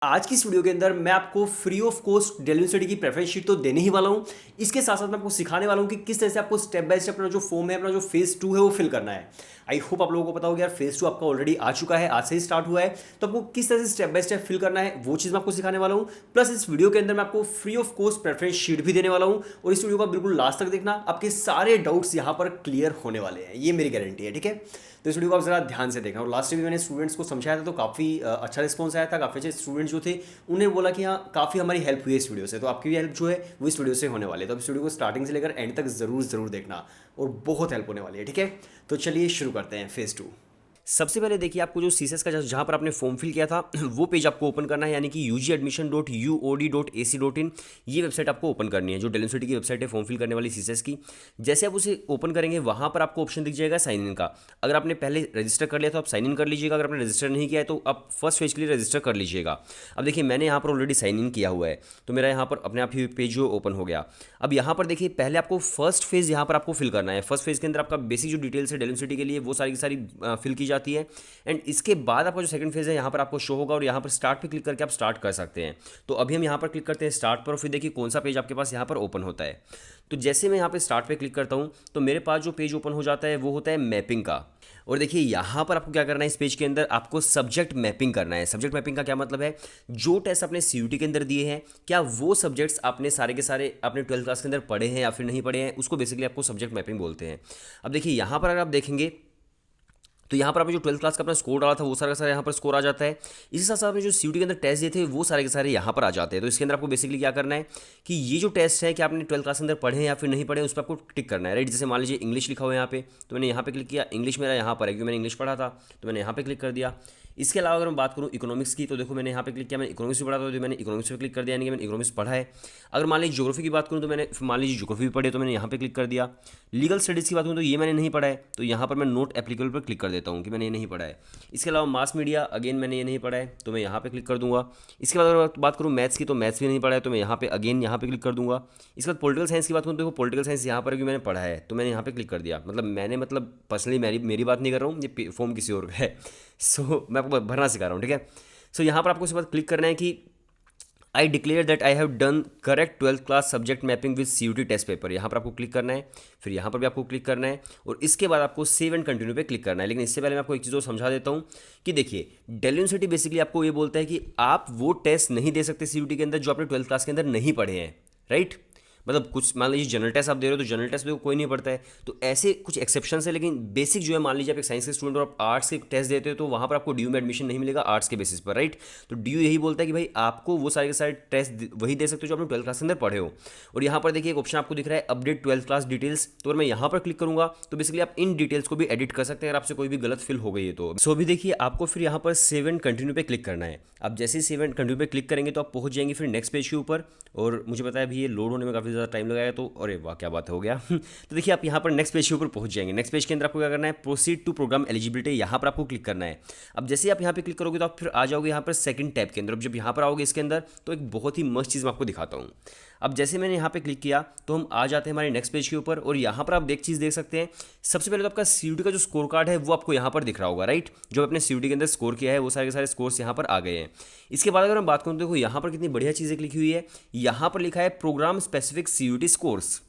आज की इस वीडियो के अंदर मैं आपको free of cost daily university की प्रेफरेंस शीट तो देने ही वाला हूं। इसके साथ साथ मैं आपको सिखाने वाला हूं कि किस तरह से आपको स्टेप बाय स्टेप अपना जो फॉर्म है, अपना जो फेज 2 है वो फिल करना है। आई होप आप लोगों को पता होगा यार, फेज 2 आपका ऑलरेडी आ चुका है, आज से ही स्टार्ट हुआ है। तो आपको किस तरह से स्टेप बाय स्टेप फिल करना है वो चीज़ मैं आपको सिखाने वाला हूँ। प्लस इस वीडियो के अंदर मैं आपको free of cost preference sheet भी देने वाला हूँ, और इस वीडियो का बिल्कुल लास्ट तक देखना, आपके सारे डाउट्स यहाँ पर क्लियर होने वाले हैं, ये मेरी गारंटी है। ठीक है, तो इस वीडियो को आप जरा ध्यान से देखना। और लास्ट भी मैंने स्टूडेंट्स को समझाया था तो काफ़ी अच्छा रिस्पॉन्स आया था, काफ़ी अच्छे स्टूडेंट्स जो थे उन्हें बोला कि हाँ काफ़ी हमारी हेल्प हुई है इस वीडियो से। तो आपकी भी हेल्प जो है वो इस वीडियो से होने वाली है, तो इस वीडियो को स्टार्टिंग से लेकर एंड तक ज़रूर देखना, और बहुत हेल्प होने वाली है। ठीक है, तो चलिए शुरू करते हैं फेज 2। सबसे पहले देखिए, आपको जो सीसेस का जहाँ पर आपने फॉर्म फिल किया था वो पेज आपको ओपन करना है, यानी कि ugadmission.uod.ac.in ये वेबसाइट आपको ओपन करनी है, जो डेली यूनिवर्सिटी की वेबसाइट है फॉर्म फिल करने वाली सीसेस की। जैसे आप उसे ओपन करेंगे वहाँ पर आपको ऑप्शन दिख जाएगा साइन इन का। अगर आपने पहले रजिस्टर कर लिया तो आप साइन इन कर लीजिएगा, अगर आपने रजिस्टर नहीं किया है तो आप फर्स्ट पेज के लिए रजिस्टर कर लीजिएगा। अब देखिए, मैंने यहाँ पर ऑलरेडी साइन इन किया हुआ है, तो मेरा यहाँ पर अपने आप ही पेज जो ओपन हो गया। अब यहाँ पर देखिए, पहले आपको फर्स्ट फेज यहाँ पर आपको फिल करना है। फर्स्ट फेज के अंदर आपका बेसिक जो डिटेल्स है डेली यूनिवर्सिटी के लिए वो सारी की सारी फिल की जाती है। एंड इसके बाद आपका जो सेकंड फेज है यहाँ पर आपको शो होगा, और यहाँ पर स्टार्ट पे क्लिक करके आप स्टार्ट कर सकते हैं। तो अभी हम यहाँ पर क्लिक करते हैं स्टार्ट पर, और फिर देखिए कौन सा पेज आपके पास यहाँ पर ओपन होता है। तो जैसे मैं यहाँ पे स्टार्ट पे क्लिक करता हूँ तो मेरे पास जो पेज ओपन हो जाता है वो होता है मैपिंग का। और देखिए यहाँ पर आपको क्या करना है, इस पेज के अंदर आपको सब्जेक्ट मैपिंग करना है। सब्जेक्ट मैपिंग का क्या मतलब है, जो टेस्ट आपने सीयूटी के अंदर दिए हैं, क्या वो सब्जेक्ट्स आपने सारे के सारे अपने 12th क्लास के अंदर पढ़े हैं या फिर नहीं पढ़े हैं, उसको बेसिकली आपको सब्जेक्ट मैपिंग बोलते हैं। अब देखिए यहाँ पर अगर आप देखेंगे तो यहाँ पर आपने जो 12th क्लास का अपना स्कोर डाला था वो सारा का सारा यहाँ पर स्कोर आ जाता है। इसी साथ साथ आपने जो सीयूटी के अंदर टेस्ट दिए थे वो सारे के सारे यहाँ पर आ जाते हैं। तो इसके अंदर आपको बेसिकली क्या करना है कि ये जो टेस्ट है कि आपने 12th क्लास के अंदर पढ़े हैं या फिर नहीं पढ़े, उस पर आपको टिक करना है, राइट। जैसे मान लीजिए इंग्लिश लिखा हुआ है यहाँ पे, तो मैंने यहाँ पे क्लिक किया, इंग्लिश मेरा यहाँ पर है क्योंकि मैंने इंग्लिश पढ़ा था, तो मैंने यहाँ पे क्लिक कर दिया। इसके अलावा अगर मैं बात करूँ इकोनॉमिक्स की, तो देखो मैंने यहाँ पे क्लिक किया, मैंने इकोनॉमिक्स भी पढ़ा था तो मैंने इकोनॉमिक्स पे क्लिक कर दिया, यानी कि मैंने इकोनॉमिक्स पढ़ा है। अगर मान लीजिए ज्योग्राफी की बात करूँ तो मैंने मान लीजिए ज्योग्राफी भी पढ़ी, तो मैंने यहाँ पे क्लिक कर दिया। लीगल स्टडीज़ की बात करूँ तो ये मैंने नहीं पढ़ा है, तो यहाँ पर मैं नोट एप्लीकेबल पर क्लिक कर देता हूँ कि मैंने ये नहीं पढ़ा है। इसके अलावा मास मीडिया, अगेन मैंने ये नहीं पढ़ा है तो मैं यहाँ पे क्लिक कर दूंगा। इसके बाद अगर बात करूँ मैथ्स की, तो मैथ्स भी नहीं पढ़ा है तो मैं यहाँ पे अगेन यहाँ पे क्लिक कर दूंगा। इसके बाद पॉलिटिकल साइंस की बात करूँ तो देखो पॉलिटिकल साइंस यहाँ पर भी मैंने पढ़ा है तो मैंने यहाँ पे क्लिक कर दिया। मतलब पर्सनली मेरी बात नहीं कर रहा हूँ, ये फॉर्म किसी और का है। सो मैं आपको भरना सिखा रहा हूँ, ठीक है। सो यहाँ पर आपको उसके बाद क्लिक करना है कि I declare that I have done correct 12th class subject mapping with CUT test paper. यहाँ पर आपको क्लिक करना है, फिर यहाँ पर भी आपको क्लिक करना है, और इसके बाद आपको सेव एंड कंटिन्यू पे क्लिक करना है। लेकिन इससे पहले मैं आपको एक चीज़ और समझा देता हूँ कि देखिए, डेली यूनिवर्सिटी बेसिकली आपको ये बोलता है कि आप वो टेस्ट नहीं दे सकते सीयूटी के अंदर जो आपने 12th क्लास के अंदर नहीं पढ़े हैं, राइट। मतलब कुछ मान लीजिए जनरल टेस्ट आप दे रहे हो तो जनरल टेस्ट में कोई नहीं पढ़ता है, तो ऐसे कुछ एक्सेप्शन है। लेकिन बेसिक जो है, मान लीजिए आप एक साइंस के स्टूडेंट और आप आर्ट्स के टेस्ट देते हो तो वहाँ पर आपको ड्यू में एडमिशन नहीं मिलेगा आर्ट्स के बेसिस पर, राइट। तो ड्यू यही बोलता है कि भाई आपको वो सारे के सारे टेस्ट वही दे सकते हो जो आपने 12th क्लास के अंदर पढ़े हो। और यहाँ पर देखिए एक ऑप्शन आपको दिख रहा है अपडेट 12th क्लास डिटेल्स, तो अगर मैं यहाँ पर क्लिक करूँगा तो बेसिकली आप इन डिटेल्स को भी एडिट कर सकते हैं अगर आपसे कोई भी गलत फिल हो गई है तो। सो अभी देखिए, आपको फिर यहाँ पर सेव एंड कंटिन्यू पे क्लिक करना है। आप जैसे ही सेव एंड कंटिन्यू पे क्लिक करेंगे तो आप पहुँच जाएंगे फिर नेक्स्ट पेज के ऊपर, और मुझे पता है अभी ये लोड होने में काफ़ी ज़्यादा टाइम लगाया, तो अरे वाह क्या बात हो गया। तो देखिए आप यहाँ पर नेक्स्ट पेज के ऊपर पहुँच जाएंगे। नेक्स्ट पेज के अंदर आपको क्या करना है, प्रोसीड टू प्रोग्राम एलिजिबिलिटी, यहाँ पर आपको क्लिक करना है। अब जैसे ही आप यहाँ पे क्लिक करोगे तो आप फिर आ जाओगे यहाँ पर सेकंड टैब के अंदर। अब जब यहाँ पर आओगे इसके अंदर तो एक बहुत ही मस्त चीज़ मैं आपको दिखाता हूँ। अब जैसे मैंने यहाँ पे क्लिक किया तो हम आ जाते हैं हमारे नेक्स्ट पेज के ऊपर, और यहाँ पर आप एक चीज़ देख सकते हैं। सबसे पहले तो आपका सीयूटी का जो स्कोर कार्ड है वो आपको यहाँ पर दिख रहा होगा, राइट। जो अपने सीयूटी के अंदर स्कोर किया है वो सारे के सारे स्कोर्स यहाँ पर आ गए हैं। इसके बाद अगर मैं बात करूँ तो देखो यहाँ पर कितनी बढ़िया चीज़ें लिखी हुई है। यहाँ पर लिखा है प्रोग्राम स्पेसिफिक सीयूटी स्कोर्स।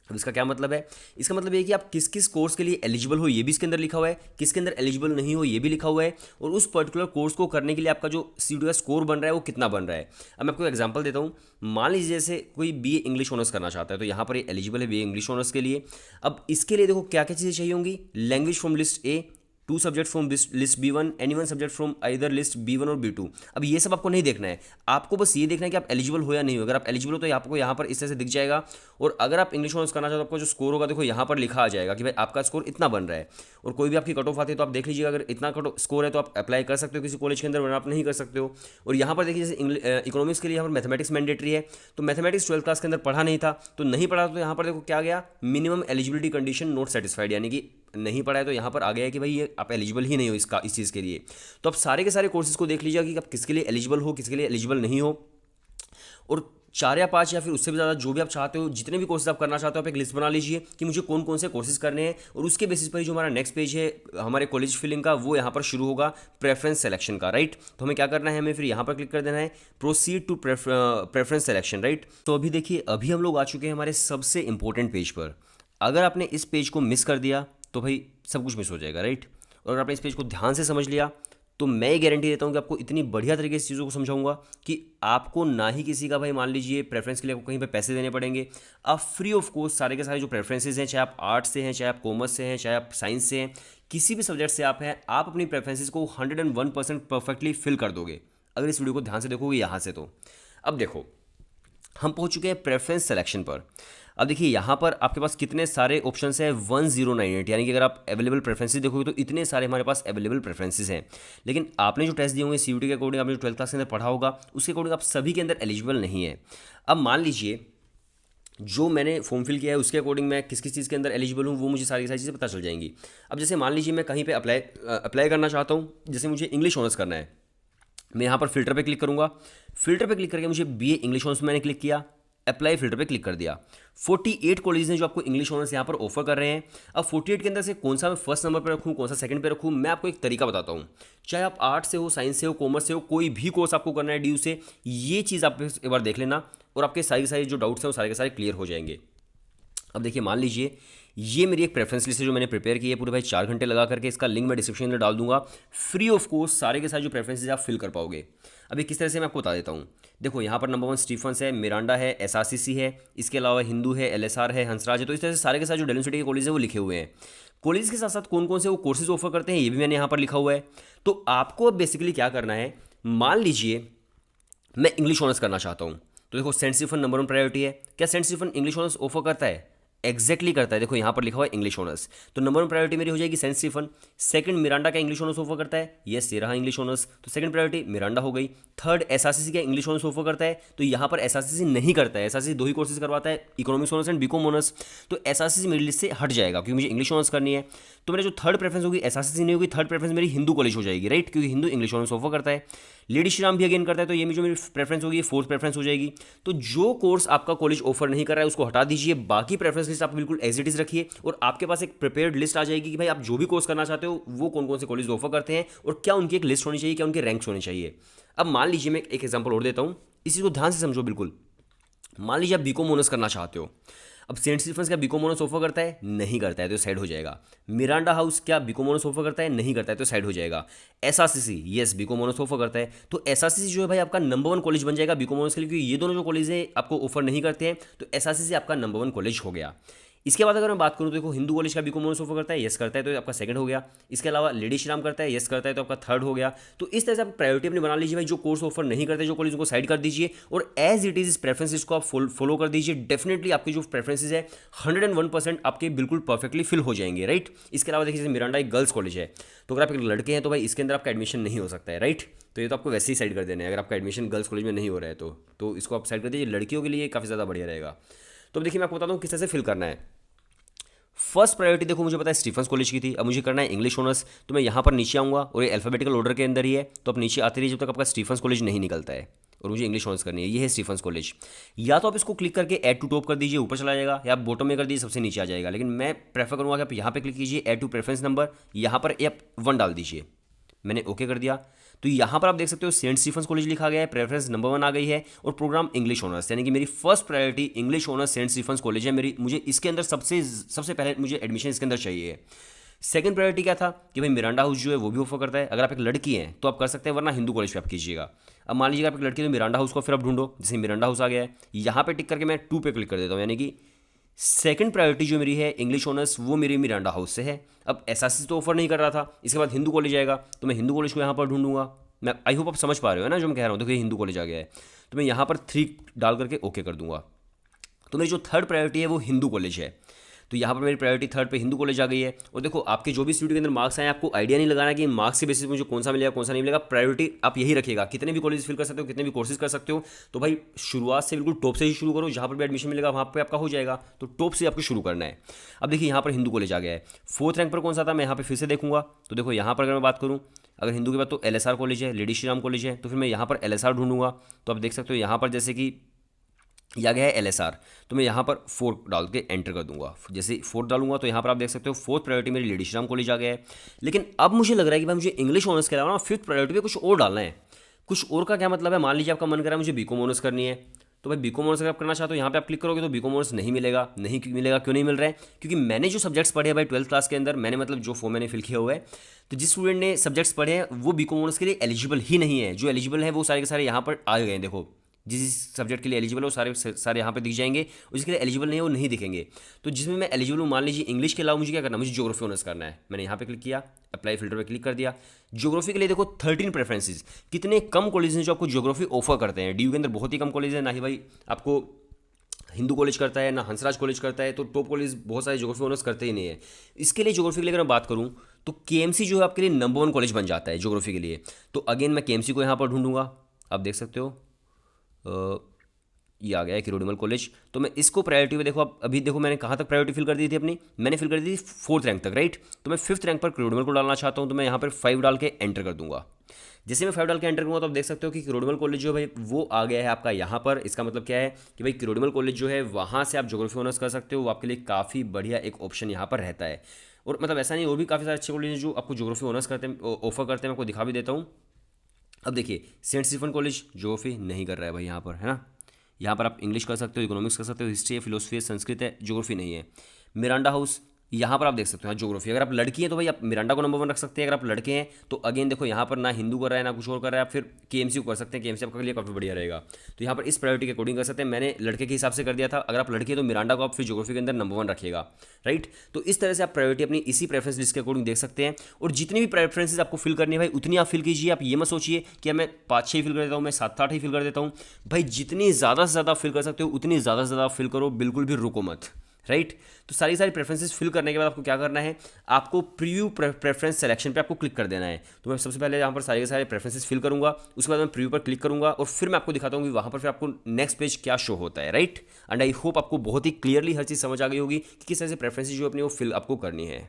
अब इसका क्या मतलब है, इसका मतलब ये है कि आप किस किस कोर्स के लिए एलिजिबल हो ये भी इसके अंदर लिखा हुआ है, किसके अंदर एलिजिबल नहीं हो ये भी लिखा हुआ है, और उस पर्टिकुलर कोर्स को करने के लिए आपका जो सीयूटी का स्कोर बन रहा है वो कितना बन रहा है। अब मैं आपको एग्जांपल देता हूँ। मान लीजिए जैसे कोई बीए इंग्लिश ऑनर्स करना चाहता है तो यहाँ पर ये एलिजिबल है बीए इंग्लिश ऑनर्स के लिए। अब इसके लिए देखो क्या क्या चीज़ें चाहिए होंगी, language from list A, 2 subject from list B1, any one subject from either list B1 और B2। अब ये सब आपको नहीं देखना है, आपको बस ये देखना है कि आप एलिजिबल हो या नहीं हो। अगर आप एलिजिबल हो तो आपको यहाँ पर इस तरह से दिख जाएगा, और अगर आप इंग्लिश ऑनर्स करना चाहो तो आपका जो स्कोर होगा देखो यहाँ पर लिखा आ जाएगा कि भाई आपका स्कोर इतना बन रहा है। और कोई भी आपकी कट ऑफ आती है तो आप देख लीजिएगा, अगर इतना कट स्कोर है तो आप अप्लाई कर सकते हो किसी कॉलेज के अंदर, वरना आप नहीं कर सकते हो। और यहाँ पर देखिए जैसे इकोनॉमिक्स के लिए यहाँ पर मैथमेटिक्स मैंडेटरी है, तो मैथमेटिक्स 12th क्लास के अंदर पढ़ा नहीं था तो नहीं पढ़ा, तो यहाँ पर देखो क्या गया, minimum eligibility condition not satisfied, यानी कि नहीं पढ़ा है तो यहाँ पर आ गया है कि भाई ये आप एलिजिबल ही नहीं हो इस चीज़ के लिए। तो आप सारे के सारे कोर्सेज को देख लीजिएगा कि आप किसके लिए एलिजिबल हो किसके लिए एलिजिबल नहीं हो। और 4 या 5 या फिर उससे भी ज़्यादा, जो भी आप चाहते हो, जितने भी कोर्सेज आप करना चाहते हो, आप एक लिस्ट बना लीजिए कि मुझे कौन कौन से कोर्सेज करने हैं, और उसके बेसिस पर ही जो हमारा नेक्स्ट पेज है हमारे कॉलेज फिलिंग का, वो यहाँ पर शुरू होगा प्रेफरेंस सेलेक्शन का, राइट। तो हमें क्या करना है, हमें फिर यहाँ पर क्लिक कर देना है proceed to preference selection, right. तो अभी देखिए, अभी हम लोग आ चुके हैं हमारे सबसे इंपॉर्टेंट पेज पर। अगर आपने इस पेज को मिस कर दिया तो भाई सब कुछ मिस हो जाएगा, राइट। और अगर आपने इस पेज को ध्यान से समझ लिया तो मैं ये गारंटी देता हूँ कि आपको इतनी बढ़िया तरीके से चीज़ों को समझाऊंगा कि आपको ना ही किसी का भाई मान लीजिए प्रेफरेंस के लिए आपको कहीं पे पैसे देने पड़ेंगे। आप फ्री ऑफ कॉस्ट सारे के सारे जो प्रेफरेंसेस हैं, चाहे आप आर्ट्स से हैं, चाहे आप कॉमर्स से हैं, चाहे आप साइंस से हैं, किसी भी सब्जेक्ट से आप हैं, आप अपनी प्रेफरेंसेस को 101% परफेक्टली फिल कर दोगे अगर इस वीडियो को ध्यान से देखोगे यहाँ से। तो अब देखो, हम पहुंच चुके हैं प्रेफरेंस सिलेक्शन पर। अब देखिए यहाँ पर आपके पास कितने सारे ऑप्शंस हैं, 1098, यानी कि अगर आप अवेलेबल प्रेफरेंसेस देखोगे तो इतने सारे हमारे पास अवेलेबल प्रेफरेंसेस हैं। लेकिन आपने जो टेस्ट दिए होंगे सीयूटी के अकॉर्डिंग, आपने जो 12th क्लास के अंदर पढ़ा होगा, उसके अकॉर्डिंग आप सभी के अंदर एलिजिबल नहीं है। अब मान लीजिए जो मैंने फॉर्म फिल किया है उसके अकॉर्डिंग मैं किस किस चीज़ के अंदर एलिजिबल हूँ, वो मुझे सारी की सारी चीज़ें पता चल जाएंगी। अब जैसे मान लीजिए मैं कहीं पे अप्लाई करना चाहता हूँ, जैसे मुझे इंग्लिश ऑनर्स करना है, मैं यहाँ पर फिल्टर पे क्लिक करूँगा। फिल्टर पे क्लिक करके मुझे बीए इंग्लिश ऑनर्स मैंने क्लिक किया, अप्लाई फिल्टर पे क्लिक कर दिया। 48 कॉलेज हैं जो आपको इंग्लिश ऑनर्स यहाँ पर ऑफर कर रहे हैं। अब 48 के अंदर से कौन सा मैं फर्स्ट नंबर पर रखूँ, कौन सा सेकंड पे रखूँ, मैं आपको एक तरीका बताता हूँ। चाहे आप आर्ट्स से हो, साइंस से हो, कॉमर्स से हो, कोई भी कोर्स आपको करना है ड्यू से, ये चीज़ आप एक बार देख लेना और आपके सारी जो डाउट्स हैं वो सारे के सारे क्लियर हो जाएंगे। अब देखिए, मान लीजिए ये मेरी एक प्रेफरेंस लिस्ट है जो मैंने प्रिपेयर की है पूरे भाई 4 घंटे लगा करके। इसका लिंक मैं डिस्क्रिप्शन में डाल दूंगा। फ्री ऑफ कॉस्ट सारे के सारे जो प्रेफरेंसेज आप फिल कर पाओगे। अभी किस तरह से मैं आपको बता देता हूँ। देखो यहाँ पर नंबर 1 स्टीफन्स है, मिरांडा है, एसआरसीसी है, इसके अलावा हिंदू है, एलएसआर है, हंसराज है। तो इस तरह से सारे के सारे जो यूनिवर्सिटी के कॉलेज है वो लिखे हुए हैं। कॉलेज के साथ साथ कौन कौन से वो कोर्सेज ऑफर करते हैं ये भी मैंने यहाँ पर लिखा हुआ है। तो आपको अब बेसिकली क्या करना है, मान लीजिए मैं इंग्लिश ऑनर्स करना चाहता हूँ, तो देखो सेंट स्टीफन नंबर 1 प्रायोरिटी है। क्या Saint Stephen English honours offer करता है? एग्जैक्टली करता है। देखो यहाँ पर लिखा हुआ है इंग्लिश ऑनर्स, तो नंबर 1 प्रायोरिटी मेरी हो जाएगी सेंट स्टीफन। सेकंड, मिरांडा का इंग्लिश ऑनर्स ऑफर करता है, यस ये रहा इंग्लिश ऑनर्स, तो सेकंड प्रायोरिटी मिरांडा हो गई। थर्ड, एसआरसीसी का इंग्लिश ऑनर्स ऑफर करता है, तो यहाँ पर एसआरसीसी नहीं करता है। एसआरसीसी 2 ही कोर्सेज करवाता है, economics honours and BCom honours. तो एसआरसीसी मेरी लिस्ट से हट जाएगा क्योंकि मुझे इंग्लिश ऑनर्स करनी है। तो मेरा जो थर्ड प्रेफरेंस होगी एसआरसीसी नहीं होगी, थर्ड प्रेफरेंस मेरी हिंदू कॉलेज हो जाएगी, राइट, क्योंकि हिंदू इंग्लिश ऑनर्स ऑफर करता है। लेडी श्री राम भी अगेन करता है, तो ये जो मेरी प्रेफरेंस होगी फोर्थ प्रेफरेंस हो जाएगी। तो जो कोर्स आपका कॉलेज ऑफर नहीं कर रहा है उसको हटा दीजिए, बाकी प्रेफरेंस लिस्ट आप बिल्कुल एज इट इज रखिए और आपके पास एक प्रिपेयर्ड लिस्ट आ जाएगी कि भाई आप जो भी कोर्स करना चाहते हो वो कौन कौन से कॉलेज ऑफर करते हैं और क्या उनकी एक लिस्ट होनी चाहिए, क्या उनके रैंक्स होने चाहिए। अब मान लीजिए मैं एक एग्जाम्पल और देता हूँ, इसी को ध्यान से समझो बिल्कुल। मान लीजिए आप बीकॉम ऑनर्स करना चाहते हो। अब सेंट स्टीफन्स क्या बीकॉम ऑनर्स ऑफर करता है? नहीं करता है, तो साइड हो जाएगा। मिरांडा हाउस क्या बीकॉम ऑनर्स ऑफर करता है? नहीं करता है, तो साइड हो जाएगा। SRCC, yes BCom honours offer करता है, तो एसआरसीसी जो है भाई आपका नंबर 1 कॉलेज बन जाएगा बीकॉम ऑनर्स के लिए, क्योंकि ये दोनों जो कॉलेज है आपको ऑफर नहीं करते हैं, तो एसआरसीसी आपका नंबर 1 कॉलेज हो गया। इसके बाद अगर मैं बात करूँ तो देखो हिंदू कॉलेज का बीकॉम ऑनर्स ऑफर करता है, यस करता है, तो आपका सेकंड हो गया। इसके अलावा लेडी श्री राम करता है, यस करता है, तो आपका थर्ड हो गया। तो इस तरह से आप प्रायोरिटी अपनी बना लीजिए भाई, जो कोर्स ऑफर नहीं करते जो कॉलेज को साइड कर दीजिए और एज इट इज इस प्रेफरेंसेस को आप फॉलो कर दीजिए। डेफिनेटली आपकी जो प्रेफरेंसेस है 101% आपके बिल्कुल परफेक्टली फिल हो जाएंगे, राइट। इसके अलावा देखिए मिरांडा एक गर्ल्स कॉलेज है, तो अगर आप एक लड़के हैं तो भाई इसके अंदर आपका एडमिशन नहीं हो सकता है, राइट। तो ये तो आपको वैसे ही साइड कर देना है, अगर आपका एडमिशन गर्ल्स कॉलेज में नहीं हो रहा है तो इसको आप साइड कर दीजिए। लड़कियों के लिए काफ़ी ज़्यादा बढ़िया रहेगा। तो अब देखिए मैं आपको बताता हूँ किस तरह से फिल करना है। फर्स्ट प्रायोरिटी देखो मुझे पता है स्टीफन्स कॉलेज की थी, अब मुझे करना है इंग्लिश ऑनर्स, तो मैं यहाँ पर नीचे आऊँगा और ये अल्फाबेटिकल ऑर्डर के अंदर ही है, तो आप नीचे आते रहिए जब तक आपका स्टीफन्स कॉलेज नहीं निकलता है और मुझे इंग्लिश ऑनर्स करनी है। ये है स्टीफन्स कॉलेज। या तो आप इसको क्लिक करके ऐड टू टॉप कर दीजिए, ऊपर चला जाएगा, या आप बॉटम में कर दीजिए, सबसे नीचे आ जाएगा। लेकिन मैं प्रेफर करूँगा कि आप यहाँ पर क्लिक कीजिए, ऐड टू प्रेफरेंस नंबर, यहाँ पर आप 1 डाल दीजिए। मैंने ओके कर दिया, तो यहाँ पर आप देख सकते हो सेंट स्टीफन्स कॉलेज लिखा गया है, प्रेफरेंस नंबर 1 आ गई है और प्रोग्राम इंग्लिश ऑनर्स, यानी कि मेरी first priority English honours Saint Stephen's college है मेरी। मुझे इसके अंदर सबसे पहले मुझे एडमिशन इसके अंदर चाहिए। सेकंड प्रायोरिटी क्या था कि भाई मिरांडा हाउस जो है वो भी ऑफर करता है, अगर आप एक लड़की हैं तो आप कर सकते हैं, वरना हिंदू कॉलेज पे आप कीजिएगा। अब मान लीजिए आप एक लड़की तो मिरांडा हाउस को फिर आप ढूंढो, जैसे मिरांडा हाउस आ गया है, यहाँ पे टिक करके मैं 2 पे क्लिक कर देता हूँ, यानी कि सेकंड प्रायोरिटी जो मेरी है इंग्लिश ऑनर्स वो मेरी मिरांडा हाउस से है। अब एसआरसीसी तो ऑफर नहीं कर रहा था, इसके बाद हिंदू कॉलेज आएगा, तो मैं हिंदू कॉलेज को यहाँ पर ढूंढूंगा। मैं आई होप आप समझ पा रहे हो ना जो मैं कह रहा हूँ। देखो ये हिंदू कॉलेज आ गया है, तो मैं यहाँ पर 3 डाल करके ओके कर दूंगा। तो मेरी जो थर्ड प्रायोरिटी है वो हिंदू कॉलेज है, तो यहाँ पर मेरी प्रायोरिटी थर्ड पे हिंदू कॉलेज आ गई है। और देखो आपके जो भी इंस्टीट्यूट के अंदर मार्क्स आए, आपको आइडिया नहीं लगाना कि मार्क्स के बेसिस पे मुझे कौन सा मिलेगा कौन सा नहीं मिलेगा। प्रायोरिटी आप यही रखिएगा, कितने भी कॉलेज फिल कर सकते हो, कितने भी कोर्सेज कर सकते हो। तो भाई शुरुआत से बिल्कुल टॉप से ही शुरू करो, जहाँ पर भी एडमिशन मिलेगा वहाँ पर आपका हो जाएगा, तो टॉप से आपको शुरू करना है। अब देखिए यहाँ पर हिंदू कॉलेज आ गया है, 4th रैंक पर कौन सा था मैं यहाँ पर फिर से देखूंगा। तो देखो यहाँ पर अगर मैं बात करूँ, अगर हिंदू के बाद तो एलएसआर कॉलेज है, लेडी श्री राम कॉलेज है, तो फिर मैं यहाँ पर एलएसआर ढूंढूंगा। तो आप देख सकते हो यहाँ पर जैसे कि या गया है LSR, तो मैं यहाँ पर 4 डाल के एंटर कर दूंगा। जैसे 4 डालूंगा तो यहाँ पर आप देख सकते हो फोर्थ प्रायोरिटी मेरी लेडी श्री राम कॉलेज आ गया है। लेकिन अब मुझे लग रहा है कि भाई मुझे इंग्लिश ऑनर्स के अलावा ना फिफ्थ प्रायोरिटी पे कुछ और डालना है। कुछ और का क्या मतलब है, मान लीजिए आपका मन कर रहा है मुझे बीकॉम ऑनर्स करनी है, तो भाई बीकॉम ऑनर्स अगर आप करना चाहते हो यहाँ पे आप क्लिक करोगे तो बीकॉम ऑनर्स नहीं मिलेगा। नहीं क्यों मिलेगा, क्यों नहीं मिल रहा है, क्योंकि मैंने जो सब्जेक्ट्स पढ़े हैं भाई 12th क्लास के अंदर, मैंने मतलब जो फॉर्म मैंने फिल किया हुआ है, तो जिस स्टूडेंट ने सब्जेक्ट्स पढ़े हैं वो बीकॉम ऑनर्स के लिए एलिजिबल ही नहीं है। जो एलिजिबल है वो सारे के सारे यहाँ पर आ गए हैं। देखो जिस सब्जेक्ट के लिए एलिजिबल है वो सारे सारे यहाँ पे दिख जाएंगे, और जिसके लिए एलिजिबल नहीं है वो नहीं दिखेंगे। तो जिसमें मैं एलिजिबल हूँ, मान लीजिए इंग्लिश के अलावा मुझे क्या करना है, मुझे ज्योग्राफी ऑनर्स करना है। मैंने यहाँ पे क्लिक किया, अप्लाई फिल्टर पे क्लिक कर दिया। ज्योग्राफी के लिए देखो 13 प्रेफरेंसेज, कितने कम कॉलेज हैं जो आपको ज्योग्राफी ऑफर करते हैं। DU के अंदर बहुत ही कम कॉलेज है, ना ही भाई आपको हिंदू कॉलेज करता है, ना हंसराज कॉलेज करता है, तो टॉप कॉलेज बहुत सारे ज्योग्राफी ऑनर्स करते ही नहीं है। इसके लिए ज्योग्राफी के लिए अगर मैं बात करूँ तो KMC जो है आपके लिए नंबर 1 कॉलेज बन जाता है ज्योग्राफी के लिए। तो अगेन मैं KMC को यहाँ पर ढूंढूंगा, आप देख सकते हो ये आ गया है किरोड़ीमल कॉलेज। तो मैं इसको प्रायोरिटी में देखो, अब अभी देखो मैंने कहाँ तक प्रायोरिटी फिल कर दी थी अपनी, मैंने फिल कर दी थी 4th रैंक तक, राइट। तो मैं 5th रैंक पर किरोड़ीमल को डालना चाहता हूँ, तो मैं यहाँ पर 5 डाल के एंटर कर दूंगा। जैसे मैं 5 डाल के एंटर करूँगा तो आप देख सकते हो कि किरोड़ीमल कॉलेज जो है भाई वो आ गया है आपका यहाँ पर। इसका मतलब क्या है कि भाई किरोड़ीमल कॉलेज जो है वहाँ से आप ज्योग्राफी ऑनर्स कर सकते हो, वो आपके लिए काफ़ी बढ़िया एक ऑप्शन यहाँ पर रहता है। और मतलब ऐसा नहीं, और भी काफ़ी सारे अच्छे कॉलेज जो आपको ज्योग्राफी ऑनर्स करते हैं, ऑफर करते हैं, मैं आपको दिखा भी देता हूँ। अब देखिए सेंट स्टीफन कॉलेज ज्योग्राफी नहीं कर रहा है भाई यहाँ पर, है ना। यहाँ पर आप इंग्लिश कर सकते हो, इकोनॉमिक्स कर सकते हो, हिस्ट्री है, फिलोसफी है, संस्कृत है, ज्योग्राफी नहीं है। मिरांडा हाउस यहाँ पर आप देख सकते हो, हाँ ज्योग्राफी। अगर आप लड़की हैं तो भाई आप मिरांडा को नंबर 1 रख सकते हैं। अगर आप लड़के हैं तो अगेन देखो यहाँ पर ना हिंदू कर रहा है ना कुछ और कर रहा है, आप फिर KMC को कर सकते हैं। KMC आपके लिए काफ़ी बढ़िया रहेगा। तो यहाँ पर इस प्रायोरिटी के अकॉर्डिंग कर सकते हैं। मैंने लड़के के हिसाब से कर दिया था। अगर आप लड़के हैं तो मिरांडा को आप फिर ज्योग्राफी के अंदर नंबर 1 रखिएगा, राइट। तो इस तरह से आप प्रायोरिटी अपनी इसी प्रेफरेंस लिस्ट के अकॉर्डिंग देख सकते हैं। और जितनी भी प्रेफरेंसेज आपको फिल करनी है भाई उतनी आप फिल कीजिए। आप ये मत सोचिए कि मैं 5-6 फिल कर देता हूँ, मैं 7-8 ही फिल कर देता हूँ। भाई जितनी ज़्यादा से ज़्यादा फिल कर सकते हो उतनी ज़्यादा से ज़्यादा फिल करो, बिल्कुल भी रुको मत, राइट। तो सारी प्रेफरेंसेस फिल करने के बाद आपको क्या करना है, आपको प्रीव्यू प्रेफरेंस सिलेक्शन पे आपको क्लिक कर देना है। तो मैं सबसे पहले यहाँ पर सारे के सारे प्रेफरेंसेस फिल करूँगा, उसके बाद मैं प्रीव्यू पर क्लिक करूँगा और फिर मैं आपको दिखाता हूँ कि वहाँ पर फिर आपको नेक्स्ट पेज क्या शो होता है, राइट। एंड आई होप आपको बहुत ही क्लियरली हर चीज़ समझ आ गई होगी कि किस तरह से प्रेफरेंसेस जो अपनी वो फिल आपको करनी है।